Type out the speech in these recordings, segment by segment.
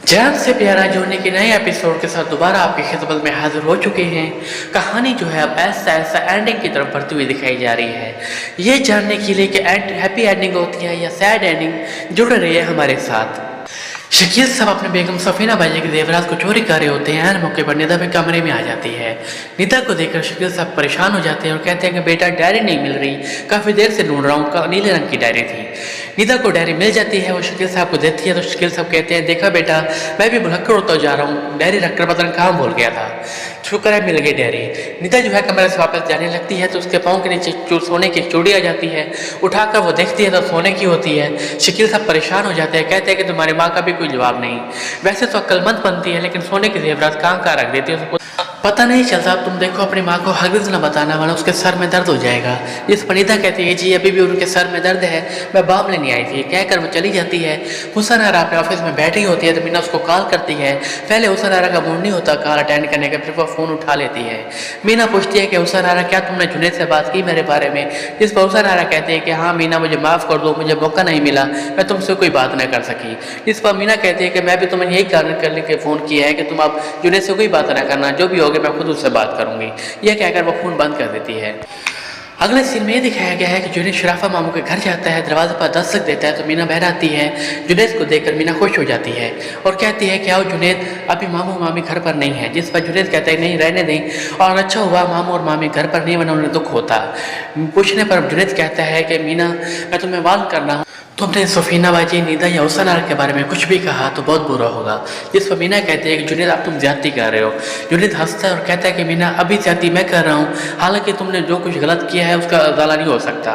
जान से प्यारा जोड़ने के नए एपिसोड के साथ दोबारा आपकी खिदमत में हाजिर हो चुके हैं। कहानी जो है अब ऐसा ऐसा एंडिंग की तरफ बढ़ती हुई दिखाई जा रही है। ये जानने के लिए कि हैप्पी एंडिंग होती है या सैड एंडिंग, जुड़ रही है हमारे साथ। शकील साहब अपने बेगम सफीना बाजी के जेवरात को चोरी कर रहे होते हैं। हर मौके पर निदा भी कमरे में आ जाती है। निदा को देखकर शकील साहब परेशान हो जाते हैं और कहते हैं कि बेटा डायरी नहीं मिल रही, काफ़ी देर से ढूंढ रहा हूँ, नीले रंग की डायरी थी। निदा को डायरी मिल जाती है, वो शकील साहब को देती है तो शकील साहब कहते हैं देखा बेटा, मैं भी भुलक्कड़ होता जा रहा हूँ, डायरी रखकर पता नहीं कहाँ भूल गया था, शुक्र है मिल गई डायरी। निदा जो है कमरे से वापस जाने लगती है तो उसके पाँव के नीचे सोने की चूड़ी आ जाती है। उठाकर वो देखती है तो सोने की होती है। शकील साहब परेशान हो जाते हैं, कहते हैं कि तुम्हारी माँ का भी कोई जवाब नहीं। वैसे तो अक्लमंद बनती है लेकिन सोने के जेवरात कहाँ रख देती है, पता नहीं चलता। तुम देखो अपनी माँ को हरगिज़ न बताना वरना उसके सर में दर्द हो जाएगा। जिस पर निदा कहती है जी अभी भी उनके सर में दर्द है, मैं बाम लेने आई थी, कहकर वो चली जाती है। हुसन आरा अपने ऑफिस में बैठी होती है तो मीना उसको कॉल करती है। पहले हुसन आरा का मूड नहीं होता कॉल अटेंड करने का, फिर वो फ़ोन उठा लेती है। मीना पूछती है कि हुसन आरा क्या तुमने जुनैद से बात की मेरे बारे में? जिस पर हुसन आरा कहते हैं कि हाँ मीना मुझे माफ़ कर दो, मुझे मौका नहीं मिला, मैं तुमसे कोई बात नहीं कर सकी। जिस पर मीना कहती है कि मैं भी तुम्हें यही कारण करने के फ़ोन किया है कि तुम अब जुनैद से कोई बात ना करना, जो भी होगी मैं खुद उससे बात करूंगी। यह कहकर वो फोन बंद कर देती है। अगले सीन में ये दिखाया गया है कि जुनैद शराफा मामू के घर जाता है, दरवाजे पर दस्तक देता है तो मीना बहर आती है। जुनैद को देखकर मीना खुश हो जाती है और कहती है कि आओ जुनैद, अभी मामू मामी घर पर नहीं है। जिस पर जुनैद कहता है नहीं रहने दें, और अच्छा हुआ मामू और मामी घर पर नहीं वरना उन्हें दुख होता। पूछने पर जुनैद कहता है कि मीना मैं तुम्हें वार्न करना हूँ, तुमने सफीना बाजी, निदा या हुसन आरा के बारे में कुछ भी कहा तो बहुत बुरा होगा। जिस पर मीना कहती है कि जुनैद आप तुम ज्यादती कर रहे हो। जुनैद हंसता है और कहता है कि मीना अभी ज्यादती मैं कर रहा हूँ, हालांकि तुमने जो कुछ गलत किया है उसका अदाला नहीं हो सकता।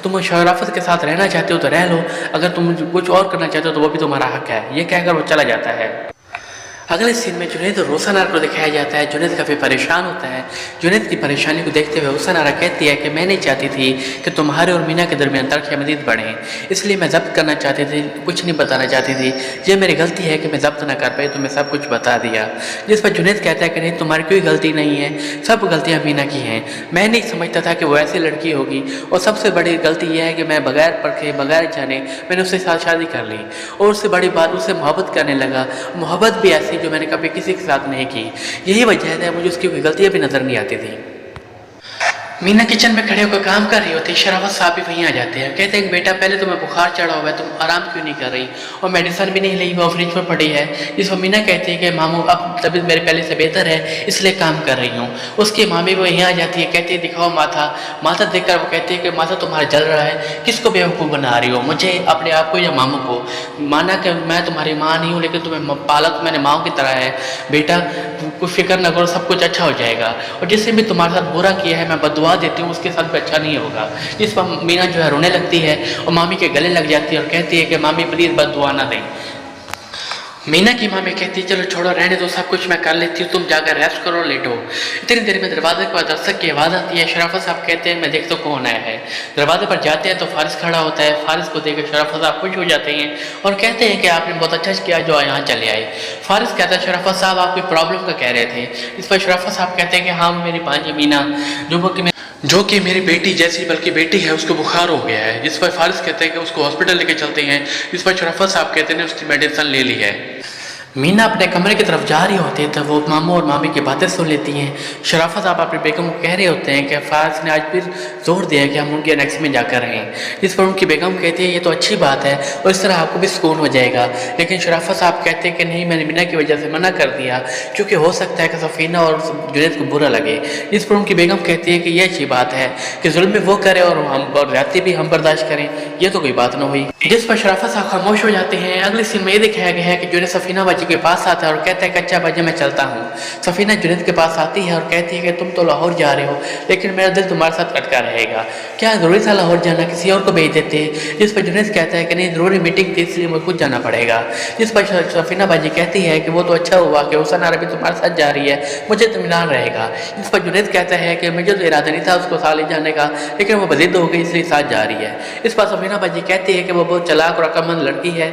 तुम शराफत के साथ रहना चाहते हो तो रह लो, अगर तुम कुछ और करना चाहते हो तो वो भी तुम्हारा हक है। ये कहकर वो चला जाता है। अगले सीन में जुनैद और हुसन आरा को दिखाया जाता है। जुनैद काफ़ी परेशान होता है। जुनैद की परेशानी को देखते हुए हुसन आरा कहती है कि मैं नहीं चाहती थी कि तुम्हारे और मीना के दरमियान तलख़ियाँ मज़ीद बढ़ें, इसलिए मैं ज़ब्त करना चाहती थी, कुछ नहीं बताना चाहती थी। ये मेरी गलती है कि मैं ज़ब्त ना कर पाई, तो मैं सब कुछ बता दिया। जिस पर जुनैद कहता है कि नहीं तुम्हारी कोई गलती नहीं है, सब गलतियाँ मीना की हैं। मैं नहीं समझता था कि वो ऐसी लड़की होगी, और सबसे बड़ी गलती यह है कि मैं बगैर परखे बगैर जाने मैंने उसके साथ शादी कर ली, और उससे बड़ी बात उससे मोहब्बत करने लगा। मोहब्बत भी ऐसी जो मैंने कभी किसी के साथ नहीं की। यही वजह है मुझे उसकी कोई गलतियां भी नजर नहीं आती थी। मीना किचन में खड़े होकर काम कर रही होती है। शराफत साहब भी वहीं आ जाते हैं, कहते हैं कि बेटा पहले तुम्हें बुखार चढ़ा हुआ है, तुम आराम क्यों नहीं कर रही, और मेडिसिन भी नहीं ली, वो फ्रिज में पड़ी है। जिस पर मीना कहती है कि मामू अब तबीयत मेरे पहले से बेहतर है इसलिए काम कर रही हूँ। उसकी मामी भी वहीं आ जाती है, कहती है दिखाओ माथा। माथा देखकर वो कहती है कि माथा तुम्हारा जल रहा है, किसको बेवकूफ़ बना रही हो, मुझे अपने आप को या मामू को? माना कि मैं तुम्हारी माँ नहीं हूँ लेकिन तुम्हें पालक मैंने माँ की तरह है। बेटा कुछ फिक्र न करो, सब कुछ अच्छा हो जाएगा, और जिससे भी तुम्हारे साथ बुरा किया है मैं बददुआ देती हूँ उसके साथ भी अच्छा नहीं होगा। जिस पर मीना जो है रोने लगती है और मामी के गले लग जाती है और कहती है कि मामी प्लीज़ बददुआ ना दें। मीना की मामी कहती है चलो छोड़ो रहने दो, सब कुछ मैं कर लेती हूँ, तुम जाकर रेस्ट करो, लेटो। इतनी देर में दरवाजे के पास दस्तक की आवाज़ आती है। शराफत साहब कहते हैं मैं देखता हूँ कौन आया है। दरवाजे पर जाते हैं तो फारिस खड़ा होता है। फारिस को देखकर शराफत साहब खुश हो जाते हैं और कहते हैं कि आपने बहुत अच्छा किया जो यहाँ चले आए। फारिस कहता है शराफत साहब आप कोई प्रॉब्लम का कह रहे थे। इस पर शराफत साहब कहते हैं कि हाँ मेरी भांजी मीना जो कि मेरी बेटी जैसी बल्कि बेटी है, उसको बुखार हो गया है। जिस पर फारिस कहते हैं कि उसको हॉस्पिटल लेके चलते हैं। इस पर शराफत साहब कहते हैं उसकी मेडिसिन ले ली है। मीना अपने कमरे की तरफ जा रही होती है तो वो मामू और मामी की बातें सुन लेती हैं। शराफत आप अपनी बेगम को कह रहे होते हैं कि फारिस ने आज फिर जोर दिया कि हम उनके नेक्स्ट में जाकर रहें। जिस पर उनकी बेगम कहती है ये तो अच्छी बात है और इस तरह आपको भी सुकून हो जाएगा, लेकिन शराफत साहब कहते हैं कि नहीं मैंने मीना की वजह से मना कर दिया क्योंकि हो सकता है कि सफीना और जुनैद को बुरा लगे। जिस पर उनकी बेगम कहती है कि यह अच्छी बात है कि जुल्म भी वो करे और हम ज्यादती भी हम बर्दाश्त करें, ये तो कोई बात ना हुई। जिस पर शराफत साहब खामोश हो जाते हैं। अगले सीन में ये दिखाया गया है कि जुनैद सफीना के पास आता है और कहता है कच्चा बाजी मैं चलता हूँ। सफीना जुनैद के पास आती है और कहती है कि तुम तो लाहौर जा रहे हो लेकिन मेरा दिल तुम्हारे साथ अटका रहेगा, क्या जरूरी था लाहौर जाना, किसी और को भेज देते। जिस पर जुनैद कहता है कि नहीं जरूरी मीटिंग थी इसलिए मुझे खुद जाना पड़ेगा। जिस पर सफीना बाजी कहती है कि वो तो अच्छा हुआ कि हुसन आरा भी तुम्हारे साथ जा रही है, मुझे इत्मीनान रहेगा। जिस पर जुनैद कहता है कि मुझे तो इरादा नहीं था उसको साथ ले जाने का, लेकिन वो बजिद हो गई इसलिए साथ जा रही है। इस पर सफीना बाजी कहती है कि वो बहुत चालाक और अक्लमंद लड़की है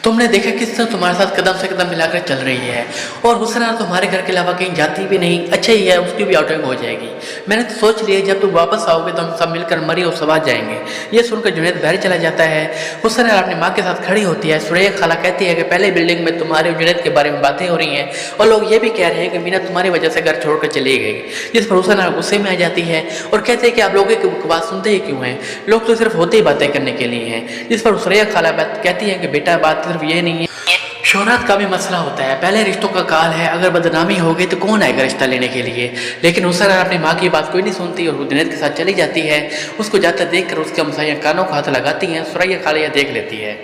तुमने देखा किस तरह तुम्हारे साथ कदम से कदम मिलाकर चल रही है, और हुसैना तुम्हारे घर के अलावा कहीं जाती भी नहीं। अच्छा ही है, उसकी भी आउटिंग हो जाएगी। मैंने तो सोच लिया जब तुम वापस आओगे तो हम सब मिलकर मरी और सवार जाएंगे। ये सुनकर जुनैद बाहर चला जाता है। हुसैना अपनी माँ के साथ खड़ी होती है। सुरैया खाला कहती है कि पहले बिल्डिंग में तुम्हारे जुनैद के बारे में बातें हो रही हैं और लोग ये भी कह रहे हैं कि मीना तुम्हारी वजह से घर छोड़कर चली गई। जिस पर हुसैना गुस्से में आ जाती है और कहते हैं कि आप लोगों की बात सुनते ही क्यों हैं, लोग तो सिर्फ होते ही बातें करने के लिए हैं। जिस पर सुरैया खाला कहती है कि बेटा बात सिर्फ ये नहीं है, शोहरत का भी मसला होता है। पहले रिश्तों का काल है, अगर बदनामी हो गई तो कौन आएगा रिश्ता लेने के लिए। लेकिन हुसैना अपनी माँ की बात कोई नहीं सुनती और जुनैद के साथ चली जाती है। उसको जाता देखकर उसके हमसाया कानों को हाथ लगाती हैं। सुरैया खाला यह देख लेती है।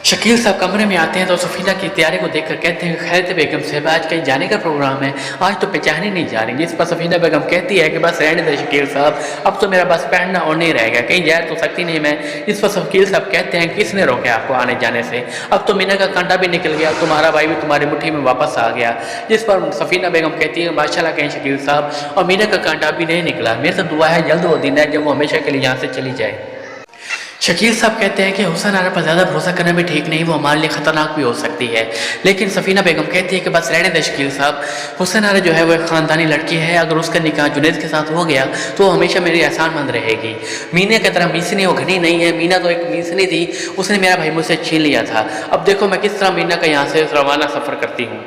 शकील साहब कमरे में आते हैं तो सफीना की तैयारी को देखकर कहते हैं खैर बेगम साहब आज कहीं जाने का प्रोग्राम है, आज तो पहचान ही नहीं जा रही। जिस पर सफीना बेगम कहती है कि बस रहने दे शकील साहब, अब तो मेरा बस पहनना और नहीं रहेगा, कहीं जा तो सकती नहीं मैं। इस पर शकील साहब कहते हैं किसने रोके आपको आने जाने से, अब तो मीना का कांटा भी निकल गया, तुम्हारा भाई भी तुम्हारी मुट्ठी में वापस आ गया। जिस पर सफीना बेगम कहती है माशाल्लाह कहीं शकील साहब, और मीना का कांटा भी नहीं निकला। मेरे तो दुआ है जल्द वो दिन है जब वो हमेशा के लिए यहाँ से चली जाए। शकील साहब कहते हैं कि हुसैन आरा पर ज़्यादा भरोसा करना भी ठीक नहीं, वो हमारे लिए ख़तरनाक भी हो सकती है। लेकिन सफीना बेगम कहती है कि बस रहने दे शकील साहब, हुसैन आरा जो है वो एक ख़ानदानी लड़की है, अगर उसका निकाह जुनैद के साथ हो गया तो वो हमेशा मेरी एहसानमंद रहेगी। मीना की तरह मीसनी वो घनी नहीं है, मीना तो एक मीसनी थी, उसने मेरा भाई मुझसे छीन लिया था। अब देखो मैं किस तरह मीना का यहाँ से रवाना सफ़र करती हूँ।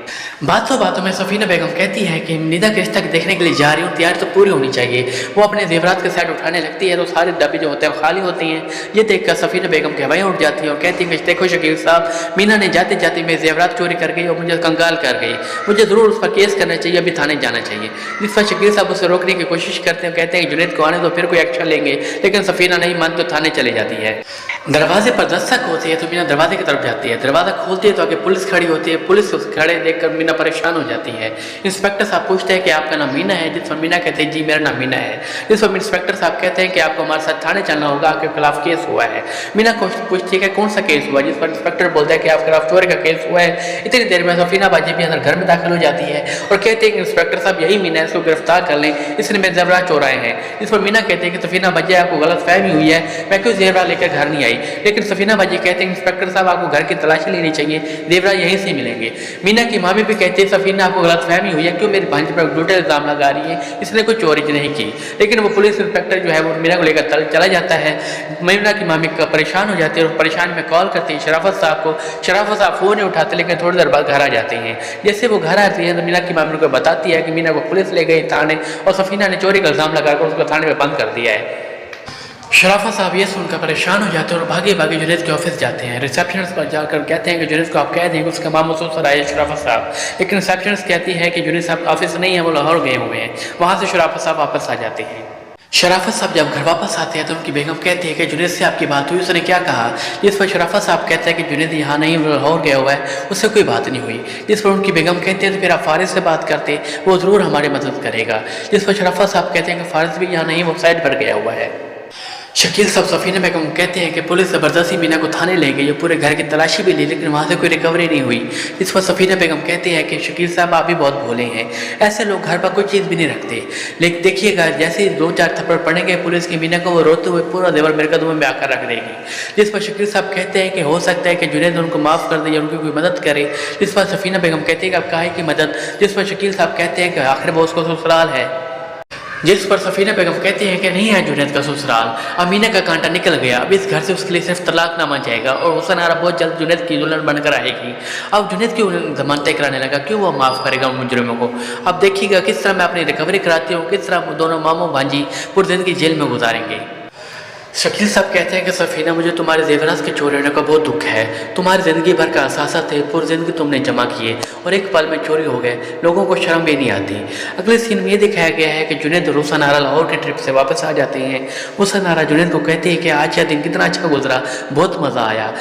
बातों में सफीना बेगम कहती है कि निदा के रिश्ता देखने के लिए जा रही हूँ, तैयारी तो पूरी होनी चाहिए। वो अपने जेवरात के साइड उठाने लगती है तो सारे डब्बे जो होते हैं खाली होती हैं। ये देखकर सफीना बेगम की हवाएं उठ जाती है और कहती है कि देखो शकील साहब, मीना ने जाते जाते मेरे जेवरात चोरी कर गई और मुझे कंगाल कर गई, मुझे ज़रूर उस पर केस करना चाहिए, अभी थाने जाना चाहिए। जिस पर शकील साहब उसे रोकने की कोशिश करते हैं, कहते हैं कि जुनैद को आने तो फिर कोई एक्शन लेंगे, लेकिन सफीना नहीं मानती तो थाने चली जाती है। दरवाजे पर दस्तक होती है तो मीना दरवाजे की तरफ जाती है। दरवाज़ा खोलती है तो आगे पुलिस खड़ी होती है। पुलिस खड़े देखकर मीना परेशान हो जाती है। इंस्पेक्टर साहब पूछते हैं कि आपका नाम मीना है, जिस पर मीना कहते हैं जी मेरा नाम मीना है। जिस पर इंस्पेक्टर साहब कहते हैं कि आपको हमारे साथ थाने चलना होगा, आपके खिलाफ केस हुआ है। मीना पूछती है कौन सा केस हुआ, जिस पर इंस्पेक्टर बोलता है कि आपके खिलाफ चोरी का केस हुआ है। इतनी देर में सफीना बाजी भी अंदर घर में दाखिल हो जाती है और कहते हैं कि इंस्पेक्टर साहब यही मीना है, इसको गिरफ्तार कर लें, इसने मेरे जेवरात चोराए हैं। जिस पर मीना कहते हैं कि सफीना बाजी आपको गलत फहमी हुई है, मैं क्यों जेवरात लेकर घर नहीं आई। लेकिन सफीना बाजी कहते हैं इंस्पेक्टर साहब आपको घर की तलाशी लेनी चाहिए, जेवरात यहीं से मिलेंगे। मीना की मामी भी कहती है सफीना आपको गलत फहमी हुई है, क्यों मेरी भांजी पर झूठे इल्जाम लगा रही है, इसने कोई चोरी नहीं की। लेकिन वो पुलिस इंस्पेक्टर जो है वो मीना को लेकर चला जाता है। मीना की मामी परेशान हो जाती है और परेशान में कॉल करती है शराफत साहब को। शराफत साहब फ़ोन नहीं उठाते, लेकिन थोड़ी देर बाद घर आ जाते हैं। जैसे वो घर आती है तो मीना की मामी को बताती है कि मीना को पुलिस ले गई थाने और सफीना ने चोरी का इल्ज़ाम लगाकर उसको थाने में बंद कर दिया है। शराफत साहब ये सुनकर परेशान हो जाते हैं और भागे भागे जुनैद के ऑफिस जाते हैं। रिसेप्शनिस्ट पर जाकर कहते हैं कि जुनैद को आप कह दें कि उसका मामू ससुर आए शराफत साहब। लेकिन रिसेप्शनिस्ट कहती है कि जुनैद साहब ऑफिस नहीं है, वो लाहौर गए हुए हैं। वहाँ से शराफत साहब वापस आ जाते हैं। शराफत साहब जब घर वापस आते हैं तो उनकी बेगम कहती है कि जुनैद से आपकी बात हुई, उसने क्या कहा। जिस पर शराफत साहब कहते हैं कि जुनैद यहाँ नहीं, वो लाहौर गया हुआ है, उससे कोई बात नहीं हुई। जिस पर उनकी बेगम कहती है तो फिर आप फारिस से बात करते, वो ज़रूर हमारी मदद करेगा। जिस पर शराफत साहब कहते हैं कि फारिस भी यहाँ नहीं, वो साइड पर गया हुआ है। शकील साहब सफीना बेगम कहते हैं कि पुलिस ज़बरदस्ती मीना को थाने ले गई, पूरे घर की तलाशी भी ली, लेकिन वहाँ से कोई रिकवरी नहीं हुई। इस पर सफीना बेगम कहते हैं कि शकील साहब आप भी बहुत भोले हैं, ऐसे लोग घर पर कोई चीज़ भी नहीं रखते। लेकिन देखिएगा जैसे ही 2-4 थप्पड़ पड़ेंगे पुलिस की, मीना को वो रोते हुए पूरा देवर मेरे कदमों में आकर रख देगी। जिस पर शकील साहब कहते हैं कि हो सकता है कि जुनैद उनको माफ़ कर दे या उनकी कोई मदद करे। जिस पर सफीना बेगम कहती है कि आप काहे की मदद। जिस पर शकील साहब कहते हैं कि आखिर वो उसको ससुराल है। जिस पर सफीना बेगम कहती है कि नहीं है जुनैद का ससुराल, अब मीना का कांटा निकल गया, अब इस घर से उसके लिए सिर्फ तलाकनामा जाएगा और हुसैन आरा बहुत जल्द जुनैद की दुल्हन बनकर आएगी। अब जुनैद क्यों जमानतें कराने लगा, क्यों वो माफ़ करेगा उन मुजरिमों को। अब देखिएगा किस तरह मैं अपनी रिकवरी कराती हूँ, किस तरह दोनों मामू भांजी पूरी जिंदगी जेल में गुजारेंगे। शकील साहब कहते हैं कि सफीना मुझे तुम्हारे जेवरात के चोरी होने का बहुत दुख है, तुम्हारी ज़िंदगी भर का असासा थे, पूरी ज़िंदगी तुमने जमा किए और एक पल में चोरी हो गए, लोगों को शर्म भी नहीं आती। अगले सीन में ये दिखाया गया है कि जुनैद और हुसैन आरा लाहौर की ट्रिप से वापस आ जाते हैं। हुसैन आरा जुनैद को कहते हैं कि आज यह दिन कितना अच्छा गुजरा, बहुत मज़ा आया,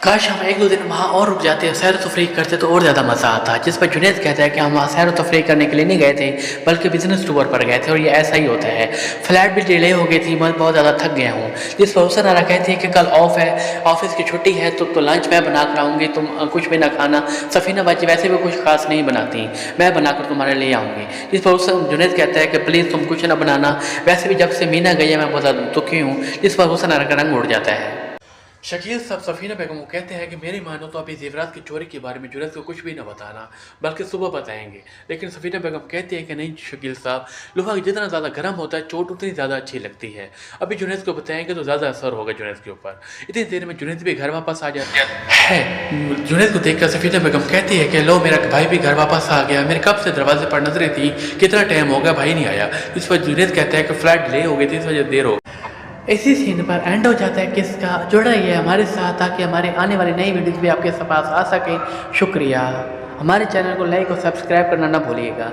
काश हम 1-2 दिन वहाँ और रुक जाते, सैर तफरीह करते तो और ज़्यादा मज़ा आता। जिस पर जुनैद कहता है कि हम वहाँ सैर तफरीह करने के लिए नहीं गए थे, बल्कि बिजनेस टूर पर गए थे और ये ऐसा ही होता है। फ्लाइट भी डिले हो गई थी, मैं बहुत ज़्यादा थक गया हूँ। जिस पर हुसैन आरा कहती है कि कल ऑफ है, ऑफिस की छुट्टी है, तो लंच मैं बना कर आऊँगी, तुम कुछ भी ना खाना। सफीना बाजी वैसे भी कुछ खास नहीं बनाती, मैं बनाकर तुम्हारे लिए आऊँगी। जिस पर जुनैद कहता है कि प्लीज़ तुम कुछ ना बनाना, वैसे भी जब से मीना गई है मैं बहुत ज़्यादा दुखी हूँ। जिस पर हुसैन आरा का रंग उड़ जाता है। शकील साहब सफ़ीना बेगम को कहते हैं कि मेरी मानो तो अभी जेवरात की चोरी के बारे में जुनैद को कुछ भी न बताना, बल्कि सुबह बताएंगे। लेकिन सफ़ीना बेगम कहती है कि नहीं शकील साहब, लोहा जितना ज़्यादा गर्म होता है चोट उतनी ज़्यादा अच्छी लगती है। अभी जुनैद को बताएंगे तो ज़्यादा असर होगा जुनैद के ऊपर। इतनी देर में जुनैद भी घर वापस आ जाता है। जुनैद को देखकर सफ़ीना बेगम कहती है कि लो मेरा भाई भी घर वापस आ गया, मेरे कब से दरवाजे पर नजरें थी, कितना टाइम हो गया भाई नहीं आया। इस पर जुनैद कहता है कि फ्लाइट डिले हो गई थी, इस वजह देर हो। इसी सीन पर एंड हो जाता है किसका। जुड़ा रहिए हमारे साथ ताकि हमारे आने वाली नई वीडियोस भी आपके पास आ सकें। शुक्रिया। हमारे चैनल को लाइक और सब्सक्राइब करना ना भूलिएगा।